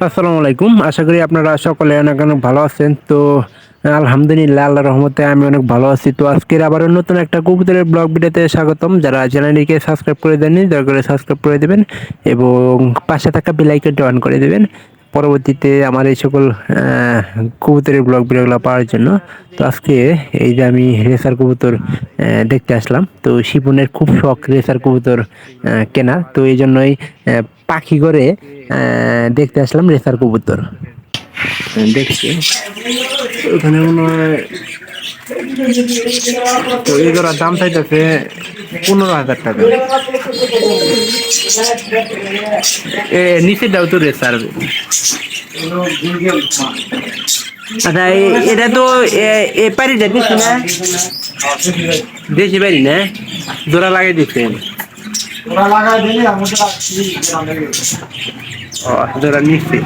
আসসালামু আলাইকুম। আশা করি আপনারা সকলে অনেক, অনেক ভালো আছেন। তো আলহামদুলিল্লাহ আল্লাহর রহমতে আমি অনেক ভালো আছি। তো আজকের আবারও নতুন একটা কবুতরের ব্লগ ভিডিওতে স্বাগতম। যারা চ্যানেলটিকে সাবস্ক্রাইব করে দেননি দয়া করে সাবস্ক্রাইব করে দেবেন এবং পাশে থাকা বেল আইকনটি অন করে দেবেন। পরবর্তীতে আমার এই সকল কবুতরের ব্লগ ভিডিওগুলো পাওয়ার জন্য। তো আজকে এই যে আমি রেসার কবুতর দেখতে আসলাম। তো শিপনের খুব শখ রেসার কবুতর কেনা। তো এই জন্যই পাখি করে দেখতে আসলাম রেসার কবুতর। দেখছি ওখানে মনে হয় তো এই জোড়ার দাম চাইতেছে 15,000 টাকা। নিচে দাও তো রেসার। আচ্ছা এটা তো এ পারি যাচ্ছিস না, দেশি পারি না, জোড়া লাগাই দিচ্ছেন। ও জোড়া নিচ্ছে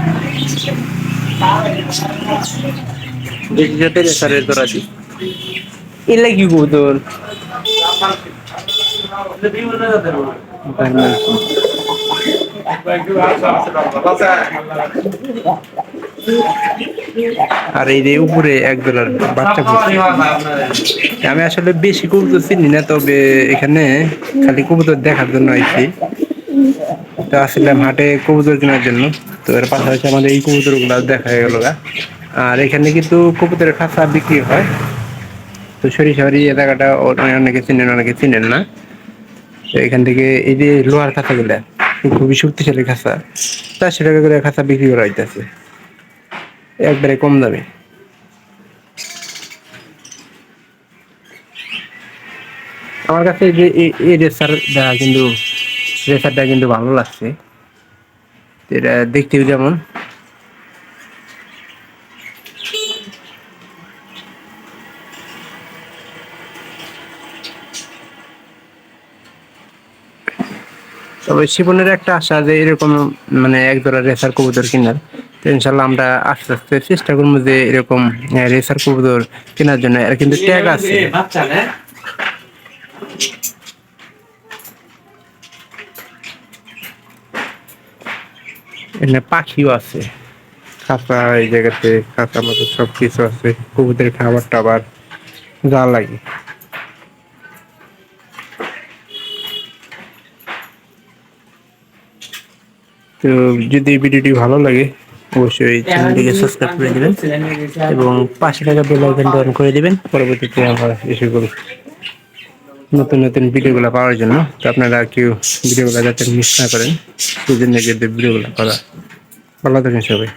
দেশি জাতের রেসারের জোড়া দি এলে কি কবুতর আর এই যে উপরে এক জোড়ার বাচ্চা ফুটছে। আমি আসলে বেশি কবুতর চিনি না, তবে এখানে খালি কবুতর দেখার জন্য আইছি। তো আসলাম হাটে কবুতর কেনার জন্য। তো এর পাশাপাশি আমাদের এই কবুতর গুলা দেখা গেল। আর এখানে কিন্তু কবুতরের খাঁচা বিক্রি হয়। তো সরিষাবাড়ি এলাকাটা অনেকে চিনেন, অনেকে চিনেন না। তো এখান থেকে এই যে লোহার খাঁচা গুলা খুবই শক্তিশালী খাঁচা, 400 টাকা করে খাঁচা বিক্রি করা হইতেছে একবারে কম দামে। আমার কাছে যে এই রেসারটা কিন্তু ভালো লাগছে। এটা দেখতেও যেমন, তবে শিবনের একটা আশা যে এরকম মানে এক জোড়া রেসার কবুতর কেনার। তো ইনশাল্লাহ আমরা আস্তে আস্তে চেষ্টা করবো যে এরকম রেসার কবুতর কেনার জন্য। এর কিন্তু ট্যাগ আছে। এখানে পাখিও আছে, খাঁচা এই জায়গাতে খাঁচা মতো সবকিছু আছে, কবুতরের খাবার টাবার যা লাগে। তো যদি ভিডিওটি ভালো লাগে অবশ্যই চ্যানেলটিকে সাবস্ক্রাইব করে দিবেন এবং পাশে থাকা বেল আইকনটি অন করে দিবেন পরবর্তীতে আমার এই সকল নতুন নতুন ভিডিওগুলো পাওয়ার জন্য। তো আপনারা কেউ ভিডিওগুলো যাতে মিস না করেন, সেই জন্য ভিডিওগুলো করা। ভালো থাকেন সবাই।